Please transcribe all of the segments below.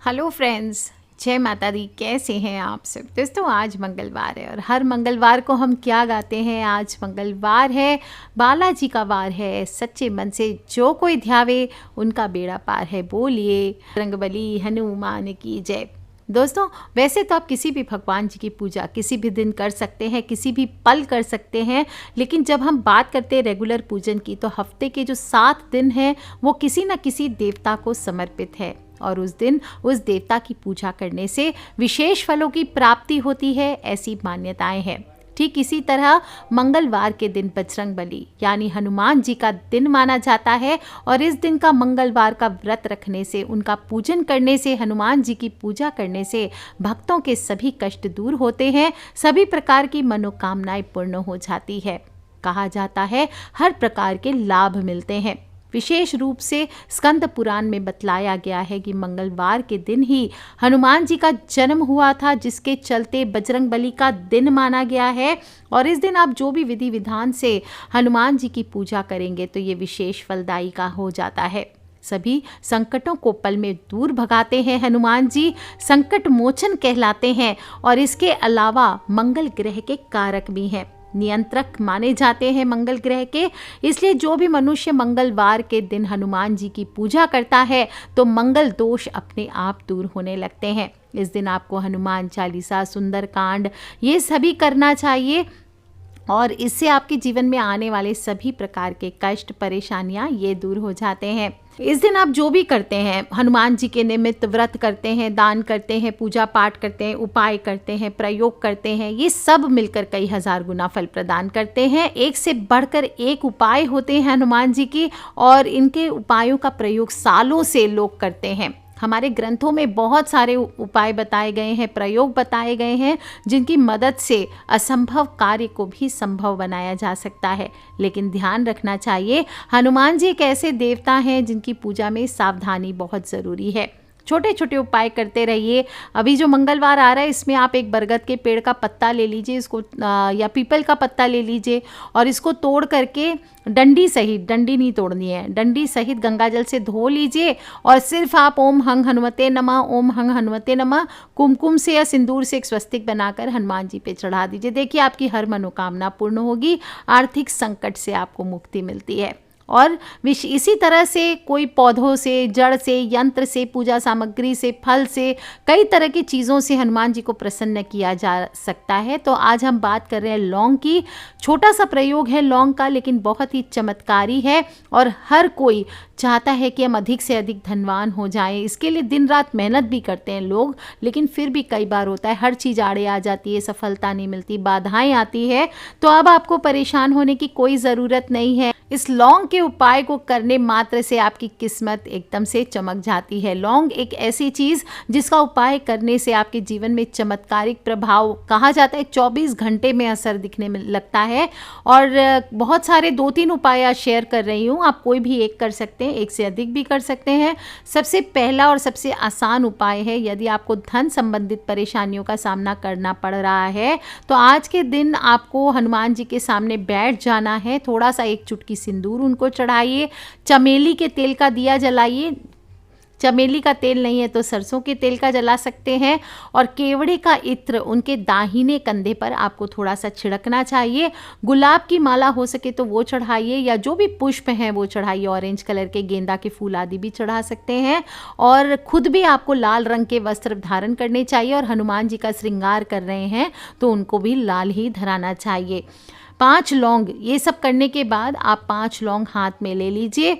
Hello friends, जय माता दी। कैसे हैं आप सब दोस्तों? आज मंगलवार है और हर मंगलवार को हम क्या गाते हैं? आज मंगलवार है, बालाजी का वार है। सच्चे मन से जो कोई ध्यावे उनका बेड़ा पार है। बोलिए रंगबली हनुमान की जय। दोस्तों, वैसे तो आप किसी भी भगवान जी की पूजा किसी भी दिन कर सकते हैं, किसी भी पल कर सकते हैं, लेकिन जब हम बात करते हैं रेगुलर पूजन की, तो हफ्ते के जो 7 दिन हैं वो किसी न किसी देवता को समर्पित है और उस दिन उस देवता की पूजा करने से विशेष फलों की प्राप्ति होती है, ऐसी मान्यताएं हैं। ठीक इसी तरह मंगलवार के दिन बजरंग बली यानी हनुमान जी का दिन माना जाता है और इस दिन का मंगलवार का व्रत रखने से, उनका पूजन करने से, हनुमान जी की पूजा करने से भक्तों के सभी कष्ट दूर होते हैं, सभी प्रकार की मनोकामनाएं पूर्ण हो जाती है। कहा जाता है हर प्रकार के लाभ मिलते हैं। विशेष रूप से स्कंद पुराण में बतलाया गया है कि मंगलवार के दिन ही हनुमान जी का जन्म हुआ था, जिसके चलते बजरंग बली का दिन माना गया है। और इस दिन आप जो भी विधि विधान से हनुमान जी की पूजा करेंगे तो ये विशेष फलदायी का हो जाता है। सभी संकटों को पल में दूर भगाते हैं हनुमान जी, संकट मोचन कहलाते हैं और इसके अलावा मंगल ग्रह के कारक भी हैं, नियंत्रक माने जाते हैं मंगल ग्रह के। इसलिए जो भी मनुष्य मंगलवार के दिन हनुमान जी की पूजा करता है तो मंगल दोष अपने आप दूर होने लगते हैं। इस दिन आपको हनुमान चालीसा, सुंदरकांड ये सभी करना चाहिए और इससे आपके जीवन में आने वाले सभी प्रकार के कष्ट, परेशानियां ये दूर हो जाते हैं। इस दिन आप जो भी करते हैं, हनुमान जी के निमित्त व्रत करते हैं, दान करते हैं, पूजा पाठ करते हैं, उपाय करते हैं, प्रयोग करते हैं, ये सब मिलकर कई हजार गुना फल प्रदान करते हैं। एक से बढ़कर एक उपाय होते हैं हनुमान जी की और इनके उपायों का प्रयोग सालों से लोग करते हैं। हमारे ग्रंथों में बहुत सारे उपाय बताए गए हैं, प्रयोग बताए गए हैं, जिनकी मदद से असंभव कार्य को भी संभव बनाया जा सकता है। लेकिन ध्यान रखना चाहिए, हनुमान जी एक ऐसे देवता हैं जिनकी पूजा में सावधानी बहुत ज़रूरी है। छोटे छोटे उपाय करते रहिए। अभी जो मंगलवार आ रहा है इसमें आप एक बरगद के पेड़ का पत्ता ले लीजिए, इसको या पीपल का पत्ता ले लीजिए और इसको तोड़ करके डंडी सहित, डंडी नहीं तोड़नी है, डंडी सहित गंगाजल से धो लीजिए और सिर्फ आप ओम हंग हनुमते नमः, ओम हंग हनुमते नमः कुमकुम से या सिंदूर से एक स्वस्तिक बनाकर हनुमान जी पे चढ़ा दीजिए। देखिए आपकी हर मनोकामना पूर्ण होगी, आर्थिक संकट से आपको मुक्ति मिलती है। और इसी तरह से कोई पौधों से, जड़ से, यंत्र से, पूजा सामग्री से, फल से, कई तरह की चीज़ों से हनुमान जी को प्रसन्न किया जा सकता है। तो आज हम बात कर रहे हैं लौंग की। छोटा सा प्रयोग है लौंग का, लेकिन बहुत ही चमत्कारी है और हर कोई चाहता है कि हम अधिक से अधिक धनवान हो जाएं। इसके लिए दिन रात मेहनत भी करते हैं लोग, लेकिन फिर भी कई बार होता है हर चीज़ आड़े आ जाती है, सफलता नहीं मिलती, बाधाएं आती है। तो अब आपको परेशान होने की कोई ज़रूरत नहीं है। इस लौंग के उपाय को करने मात्र से आपकी किस्मत एकदम से चमक जाती है। लौंग एक ऐसी चीज़ जिसका उपाय करने से आपके जीवन में चमत्कारिक प्रभाव, कहा जाता है 24 घंटे में असर दिखने में लगता है। और बहुत सारे 2-3 उपाय शेयर कर रही हूँ, आप कोई भी एक कर सकते हैं, एक से अधिक भी कर सकते हैं। सबसे पहला और सबसे आसान उपाय है, यदि आपको धन संबंधित परेशानियों का सामना करना पड़ रहा है तो आज के दिन आपको हनुमान जी के सामने बैठ जाना है, थोड़ा सा एक चुटकी सिंदूर उनको चढ़ाइए, चमेली के तेल का दिया जलाइए, चमेली का तेल नहीं है तो सरसों के तेल का जला सकते हैं और केवड़े का इत्र उनके दाहिने कंधे पर आपको थोड़ा सा छिड़कना चाहिए। गुलाब की माला हो सके तो वो चढ़ाइए या जो भी पुष्प हैं वो चढ़ाइए, ऑरेंज कलर के गेंदा के फूल आदि भी चढ़ा सकते हैं। और खुद भी आपको लाल रंग के वस्त्र धारण करने चाहिए और हनुमान जी का श्रृंगार कर रहे हैं तो उनको भी लाल ही धराना चाहिए। 5 लौंग, ये सब करने के बाद आप 5 लौंग हाथ में ले लीजिए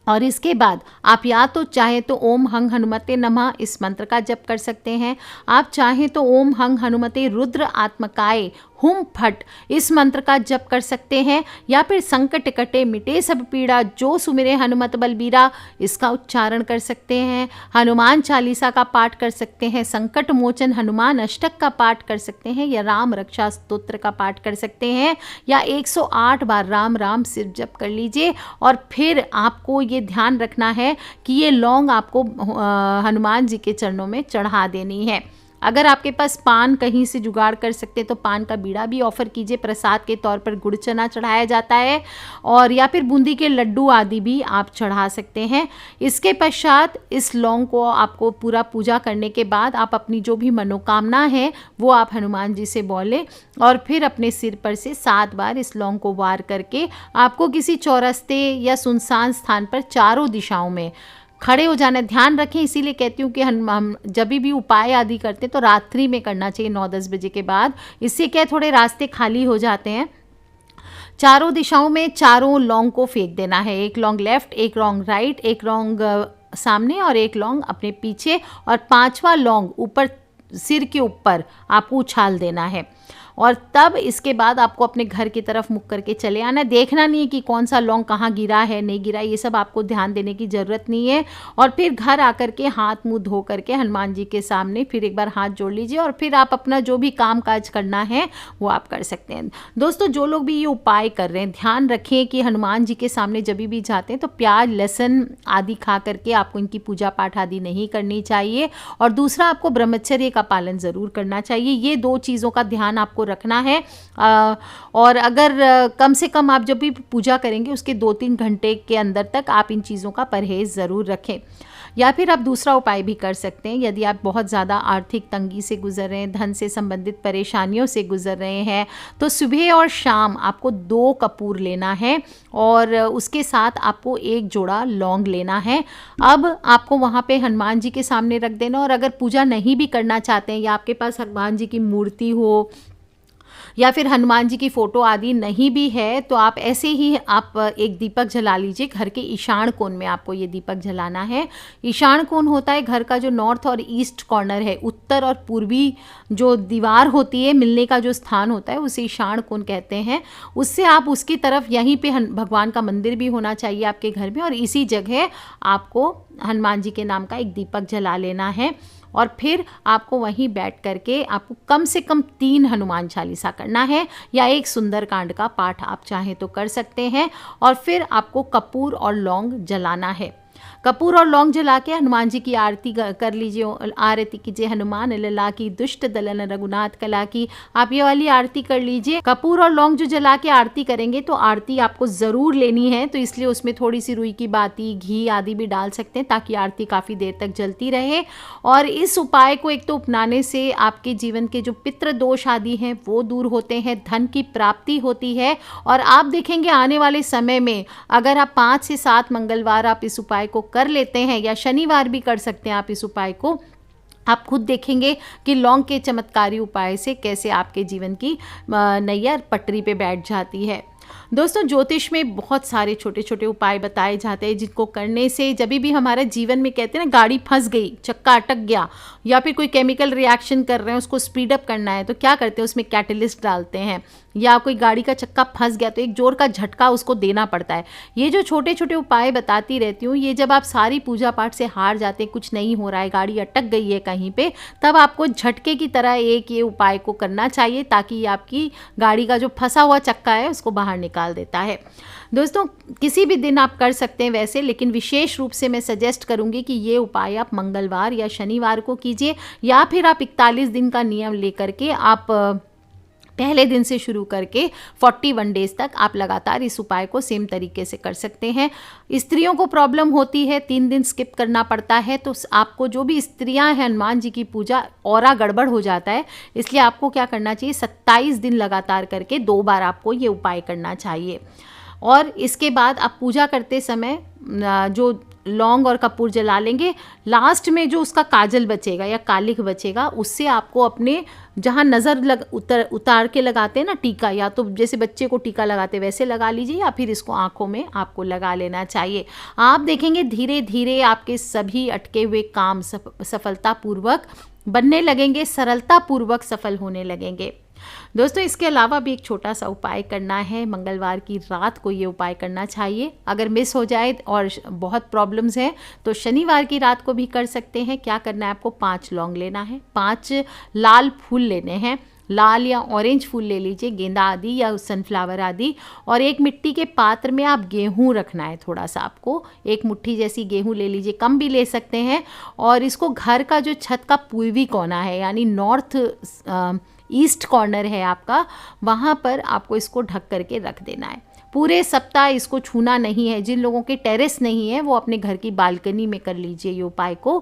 और इसके बाद आप या तो चाहे तो ओम हंग हनुमते नमः इस मंत्र का जप कर सकते हैं, आप चाहे तो ओम हंग हनुमते रुद्र आत्मकाय हुम फट इस मंत्र का जप कर सकते हैं, या फिर संकट कटे मिटे सब पीड़ा जो सुमिरे हनुमत बलबीरा इसका उच्चारण कर सकते हैं। हनुमान चालीसा का पाठ कर सकते हैं, संकट मोचन हनुमान अष्टक का पाठ कर सकते हैं या राम रक्षा स्तोत्र का पाठ कर सकते हैं या 108 बार राम राम सिर जप कर लीजिए। और फिर आपको ये ध्यान रखना है कि ये लौंग आपको हनुमान जी के चरणों में चढ़ा देनी है। अगर आपके पास पान कहीं से जुगाड़ कर सकते हैं तो पान का बीड़ा भी ऑफ़र कीजिए, प्रसाद के तौर पर गुड़ चना चढ़ाया जाता है, और या फिर बूंदी के लड्डू आदि भी आप चढ़ा सकते हैं। इसके पश्चात इस लौंग को आपको पूरा पूजा करने के बाद आप अपनी जो भी मनोकामना है वो आप हनुमान जी से बोलें, और फिर अपने सिर पर से 7 बार इस लौंग को वार करके आपको किसी चौरस्ते या सुनसान स्थान पर चारों दिशाओं में खड़े हो जाना। ध्यान रखें, इसीलिए कहती हूँ कि हम जब भी उपाय आदि करते हैं तो रात्रि में करना चाहिए, 9-10 बजे के बाद। इससे क्या थोड़े रास्ते खाली हो जाते हैं। चारों दिशाओं में चारों लौंग को फेंक देना है, एक लौंग लेफ्ट, एक लौंग राइट, एक लौंग सामने और एक लौंग अपने पीछे, और 5वां लौंग ऊपर सिर के ऊपर आपको उछाल देना है। और तब इसके बाद आपको अपने घर की तरफ मुख करके चले आना। देखना नहीं है कि कौन सा लौंग कहाँ गिरा है, नहीं गिरा, ये सब आपको ध्यान देने की ज़रूरत नहीं है। और फिर घर आकर के हाथ मुंह धो करके हनुमान जी के सामने फिर एक बार हाथ जोड़ लीजिए, और फिर आप अपना जो भी काम काज करना है वो आप कर सकते हैं। दोस्तों, जो लोग भी ये उपाय कर रहे हैं, ध्यान रखें कि हनुमान जी के सामने जब भी जाते हैं तो प्याज लहसुन आदि खा करके आपको इनकी पूजा पाठ आदि नहीं करनी चाहिए। और दूसरा, आपको ब्रह्मचर्य का पालन ज़रूर करना चाहिए। ये 2 चीज़ों का ध्यान आपको रखना है। और अगर कम से कम आप जब भी पूजा करेंगे उसके 2-3 घंटे के अंदर तक आप इन चीज़ों का परहेज़ ज़रूर रखें। या फिर आप दूसरा उपाय भी कर सकते हैं, यदि आप बहुत ज़्यादा आर्थिक तंगी से गुजर रहे हैं, धन से संबंधित परेशानियों से गुजर रहे हैं, तो सुबह और शाम आपको 2 कपूर लेना है, और उसके साथ आपको 1 जोड़ा लौंग लेना है। अब आपको वहाँ पे हनुमान जी के सामने रख देना, और अगर पूजा नहीं भी करना चाहते हैं या आपके पास हनुमान जी की मूर्ति हो या फिर हनुमान जी की फ़ोटो आदि नहीं भी है, तो आप ऐसे ही आप एक दीपक जला लीजिए। घर के ईशान कोण में आपको ये दीपक जलाना है। ईशान कोण होता है घर का जो नॉर्थ और ईस्ट कॉर्नर है, उत्तर और पूर्वी जो दीवार होती है, मिलने का जो स्थान होता है, उसे ईशान कोण कहते हैं। उससे आप उसकी तरफ, यहीं पे भगवान का मंदिर भी होना चाहिए आपके घर में, और इसी जगह आपको हनुमान जी के नाम का एक दीपक जला लेना है। और फिर आपको वहीं बैठ करके आपको कम से कम 3 हनुमान चालीसा करना है, या एक सुंदरकांड का पाठ आप चाहें तो कर सकते हैं। और फिर आपको कपूर और लौंग जलाना है। कपूर और लौंग जला के हनुमान जी की आरती कर लीजिए। आरती कीजिए, हनुमान लला की, दुष्ट दलन रघुनाथ कला की। आप ये वाली आरती कर लीजिए। कपूर और लौंग जो जला के आरती करेंगे तो आरती आपको ज़रूर लेनी है, तो इसलिए उसमें थोड़ी सी रुई की बाती, घी आदि भी डाल सकते हैं ताकि आरती काफ़ी देर तक जलती रहे। और इस उपाय को एक तो अपनाने से आपके जीवन के जो पितृ दोष आदि हैं वो दूर होते हैं, धन की प्राप्ति होती है। और आप देखेंगे आने वाले समय में अगर आप 5 से 7 मंगलवार आप इस उपाय को कर लेते हैं, या शनिवार भी कर सकते हैं आप इस उपाय को, आप खुद देखेंगे कि लौंग के चमत्कारी उपाय से कैसे आपके जीवन की नैया पटरी पे बैठ जाती है। दोस्तों, ज्योतिष में बहुत सारे छोटे छोटे उपाय बताए जाते हैं जिनको करने से जब भी हमारे जीवन में, कहते हैं ना, गाड़ी फंस गई, चक्का अटक गया, या फिर कोई केमिकल रिएक्शन कर रहे हैं उसको स्पीड अप करना है, तो क्या करते हैं, उसमें कैटलिस्ट डालते हैं। या कोई गाड़ी का चक्का फंस गया तो एक जोर का झटका उसको देना पड़ता है। ये जो छोटे छोटे उपाय बताती रहती हूँ, ये जब आप सारी पूजा पाठ से हार जाते हैं, कुछ नहीं हो रहा है, गाड़ी अटक गई है कहीं पे, तब आपको झटके की तरह एक ये उपाय को करना चाहिए, ताकि आपकी गाड़ी का जो फंसा हुआ चक्का है उसको बाहर निकाल देता है। दोस्तों, किसी भी दिन आप कर सकते हैं वैसे, लेकिन विशेष रूप से मैं सजेस्ट करूंगी कि ये उपाय आप मंगलवार या शनिवार को कीजिए, या फिर आप 41 दिन का नियम लेकर के आप पहले दिन से शुरू करके 41 डेज तक आप लगातार इस उपाय को सेम तरीके से कर सकते हैं। स्त्रियों को प्रॉब्लम होती है, 3 दिन स्किप करना पड़ता है, तो आपको जो भी स्त्रियां हैं, हनुमान जी की पूजा औरा गड़बड़ हो जाता है, इसलिए आपको क्या करना चाहिए, 27 दिन लगातार करके 2 बार आपको ये उपाय करना चाहिए। और इसके बाद आप पूजा करते समय जो लौंग और कपूर जला लेंगे, लास्ट में जो उसका काजल बचेगा या कालिख बचेगा, उससे आपको अपने जहाँ नज़र उतार के लगाते हैं ना टीका, या तो जैसे बच्चे को टीका लगाते वैसे लगा लीजिए, या फिर इसको आँखों में आपको लगा लेना चाहिए। आप देखेंगे धीरे धीरे आपके सभी अटके हुए काम सफलतापूर्वक बनने लगेंगे, सरलतापूर्वक सफल होने लगेंगे। दोस्तों, इसके अलावा भी एक छोटा सा उपाय करना है। मंगलवार की रात को ये उपाय करना चाहिए। अगर मिस हो जाए और बहुत प्रॉब्लम्स हैं तो शनिवार की रात को भी कर सकते हैं। क्या करना है, आपको 5 लौंग लेना है, 5 लाल फूल लेने हैं, लाल या ऑरेंज फूल ले लीजिए, गेंदा आदि या सनफ्लावर आदि, और एक मिट्टी के पात्र में आप गेहूं रखना है, थोड़ा सा आपको एक मुट्ठी जैसी गेहूं ले लीजिए, कम भी ले सकते हैं। और इसको घर का जो छत का पूर्वी कोना है यानी नॉर्थ ईस्ट कॉर्नर है आपका, वहाँ पर आपको इसको ढक करके रख देना है। पूरे सप्ताह इसको छूना नहीं है। जिन लोगों के टेरेस नहीं है वो अपने घर की बालकनी में कर लीजिए ये उपाय को।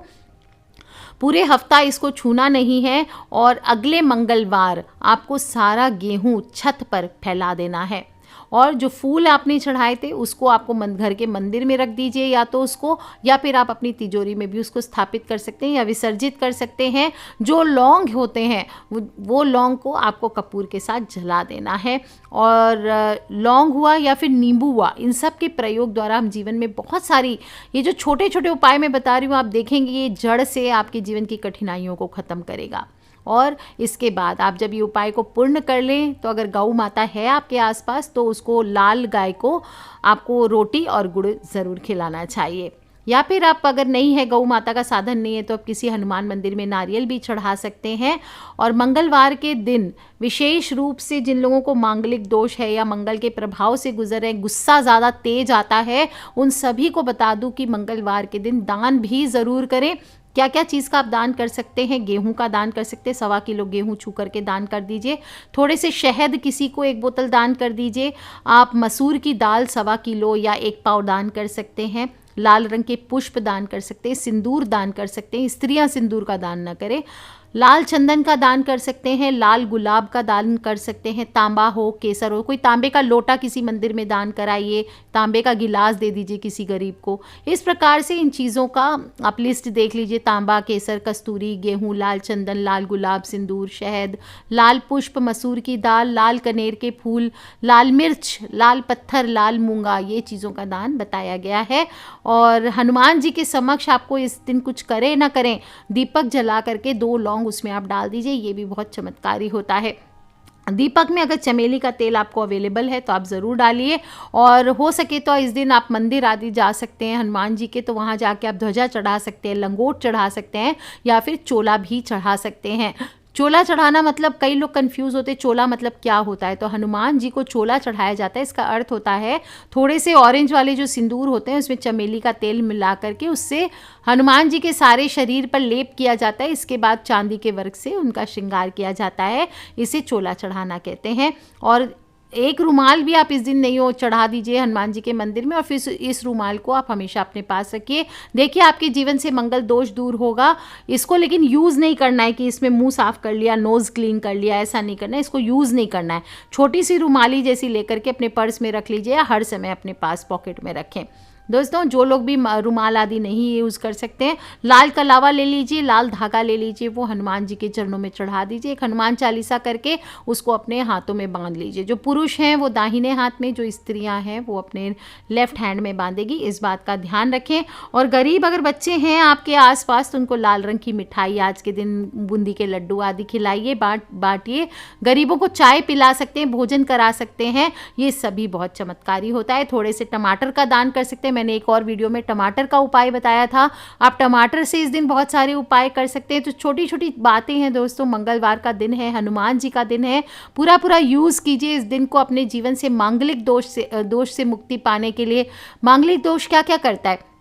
पूरे हफ्ता इसको छूना नहीं है और अगले मंगलवार आपको सारा गेहूं छत पर फैला देना है। और जो फूल आपने चढ़ाए थे उसको आपको घर के मंदिर में रख दीजिए, या तो उसको, या फिर आप अपनी तिजोरी में भी उसको स्थापित कर सकते हैं या विसर्जित कर सकते हैं। जो लौंग होते हैं वो लौंग को आपको कपूर के साथ जला देना है। और लौंग हुआ या फिर नींबू हुआ, इन सब के प्रयोग द्वारा हम जीवन में बहुत सारी, ये जो छोटे छोटे उपाय मैं बता रही हूँ, आप देखेंगे ये जड़ से आपके जीवन की कठिनाइयों को ख़त्म करेगा। और इसके बाद आप जब ये उपाय को पूर्ण कर लें तो अगर गौ माता है आपके आसपास तो उसको, लाल गाय को आपको रोटी और गुड़ ज़रूर खिलाना चाहिए। या फिर आप अगर नहीं है, गौ माता का साधन नहीं है, तो आप किसी हनुमान मंदिर में नारियल भी चढ़ा सकते हैं। और मंगलवार के दिन विशेष रूप से जिन लोगों को मांगलिक दोष है या मंगल के प्रभाव से गुजर रहे, गुस्सा ज़्यादा तेज आता है, उन सभी को बता दूं कि मंगलवार के दिन दान भी ज़रूर करें। क्या क्या चीज़ का आप दान कर सकते हैं? गेहूं का दान कर सकते हैं, 1.25 किलो गेहूं छू करके दान कर दीजिए। थोड़े से शहद किसी को 1 बोतल दान कर दीजिए। आप मसूर की दाल 1.25 किलो या 1 पाव दान कर सकते हैं। लाल रंग के पुष्प दान कर सकते हैं, सिंदूर दान कर सकते हैं। स्त्रियां सिंदूर का दान न करें। लाल चंदन का दान कर सकते हैं, लाल गुलाब का दान कर सकते हैं, तांबा हो, केसर हो, कोई तांबे का लोटा किसी मंदिर में दान कराइए, तांबे का गिलास दे दीजिए किसी गरीब को। इस प्रकार से इन चीज़ों का आप लिस्ट देख लीजिए, तांबा, केसर, कस्तूरी, गेहूं, लाल चंदन, लाल गुलाब, सिंदूर, शहद, लाल पुष्प, मसूर की दाल, लाल कनेर के फूल, लाल मिर्च, लाल पत्थर, लाल मूंगा, ये चीज़ों का दान बताया गया है। और हनुमान जी के समक्ष आपको इस दिन कुछ करें ना करें, दीपक जला करके 2 लौंग उसमें आप डाल दीजिए, ये भी बहुत चमत्कारी होता है। दीपक में अगर चमेली का तेल आपको अवेलेबल है तो आप ज़रूर डालिए। और हो सके तो इस दिन आप मंदिर आदि जा सकते हैं हनुमान जी के, तो वहाँ जाके आप ध्वजा चढ़ा सकते हैं, लंगोट चढ़ा सकते हैं, या फिर चोला भी चढ़ा सकते हैं। चोला चढ़ाना मतलब, कई लोग कंफ्यूज होते हैं चोला मतलब क्या होता है, तो हनुमान जी को चोला चढ़ाया जाता है। इसका अर्थ होता है थोड़े से ऑरेंज वाले जो सिंदूर होते हैं उसमें चमेली का तेल मिला करके उससे हनुमान जी के सारे शरीर पर लेप किया जाता है। इसके बाद चांदी के वर्क से उनका श्रृंगार किया जाता है, इसे चोला चढ़ाना कहते हैं। और एक रुमाल भी आप इस दिन नहीं हो चढ़ा दीजिए हनुमान जी के मंदिर में, और फिर इस रुमाल को आप हमेशा अपने पास रखिए। देखिए आपके जीवन से मंगल दोष दूर होगा। इसको लेकिन यूज़ नहीं करना है कि इसमें मुंह साफ कर लिया, नोज़ क्लीन कर लिया, ऐसा नहीं करना है। इसको यूज़ नहीं करना है। छोटी सी रुमाली जैसी लेकर के अपने पर्स में रख लीजिए या हर समय अपने पास पॉकेट में रखें। दोस्तों, जो लोग भी रुमाल आदि नहीं यूज़ कर सकते हैं, लाल कलावा ले लीजिए, लाल धागा ले लीजिए, वो हनुमान जी के चरणों में चढ़ा दीजिए। एक हनुमान चालीसा करके उसको अपने हाथों में बांध लीजिए। जो पुरुष हैं वो दाहिने हाथ में, जो स्त्रियां हैं वो अपने लेफ्ट हैंड में बांधेगी, इस बात का ध्यान रखें। और गरीब अगर बच्चे हैं आपके आसपास तो उनको लाल रंग की मिठाई आज के दिन, बूंदी के लड्डू आदि खिलाइए, बांटिए। गरीबों को चाय पिला सकते हैं, भोजन करा सकते हैं, ये सभी बहुत चमत्कारी होता है। थोड़े से टमाटर का दान कर सकते हैं। मैंने एक और वीडियो में टमाटर का उपाय बताया था, आप टमाटर से इस दिन बहुत सारे उपाय कर सकते हैं। तो छोटी छोटी बातें हैं दोस्तों, मंगलवार का दिन है, हनुमान जी का दिन है, पूरा पूरा यूज़ कीजिए इस दिन को अपने जीवन से मांगलिक दोष से मुक्ति पाने के लिए। मांगलिक दोष क्या क्या करता है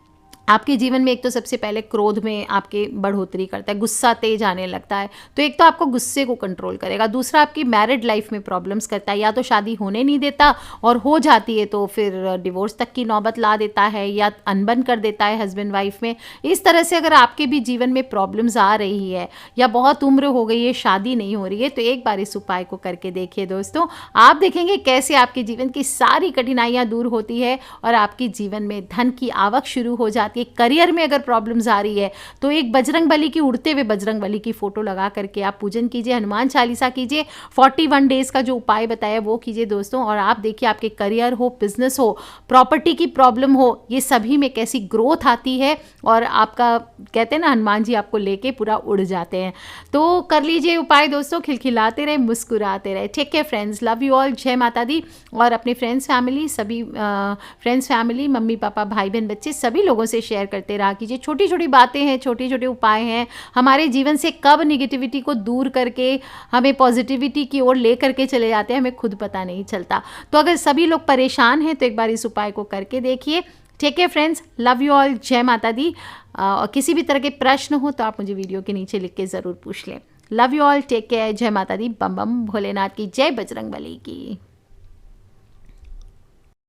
आपके जीवन में? एक तो सबसे पहले क्रोध में आपके बढ़ोतरी करता है, गुस्सा तेज आने लगता है, तो एक तो आपको गुस्से को कंट्रोल करेगा। दूसरा, आपकी मैरिड लाइफ में प्रॉब्लम्स करता है, या तो शादी होने नहीं देता और हो जाती है तो फिर डिवोर्स तक की नौबत ला देता है, या अनबन कर देता है हस्बैंड वाइफ में। इस तरह से अगर आपके भी जीवन में प्रॉब्लम्स आ रही है या बहुत उम्र हो गई है, शादी नहीं हो रही है, तो एक बार इस उपाय को करके देखिए दोस्तों। आप देखेंगे कैसे आपके जीवन की सारी कठिनाइयाँ दूर होती है और आपके जीवन में धन की आवक शुरू हो जाती है। करियर में अगर प्रॉब्लम्स आ रही है तो एक बजरंग बली की, उड़ते हुए बजरंग बली की फोटो लगा करके आप पूजन कीजिए, हनुमान चालीसा कीजिए, 41 डेज का जो उपाय बताया वो कीजिए दोस्तों। और आप देखिए आपके करियर हो, बिजनेस हो, प्रॉपर्टी की प्रॉब्लम हो, ये सभी में कैसी ग्रोथ आती है और आपका, कहते हैं ना, हनुमान जी आपको लेके पूरा उड़ जाते हैं। तो कर लीजिए उपाय दोस्तों, खिलखिलाते रहे, मुस्कुराते रहे। ठीक है फ्रेंड्स, लव यू ऑल, जय माता दी। और अपने फ्रेंड्स फैमिली, सभी फ्रेंड्स फैमिली, मम्मी पापा, भाई बहन, बच्चे, सभी लोगों से शेयर करते रहा कीजिए। छोटी छोटी बातें हैं, छोटे छोटे उपाय हैं, हमारे जीवन से कब निगेटिविटी को दूर करके हमें पॉजिटिविटी की ओर ले करके चले जाते हैं, हमें खुद पता नहीं चलता। तो अगर सभी लोग परेशान हैं तो एक बार इस उपाय को करके देखिए। ठीक है फ्रेंड्स, लव यू ऑल, जय माता दी। और किसी भी तरह के प्रश्न हो तो आप मुझे वीडियो के नीचे लिख के ज़रूर पूछ लें। Love you all, take care, जय माता दी, बम बम भोलेनाथ की जय, बजरंग बली की।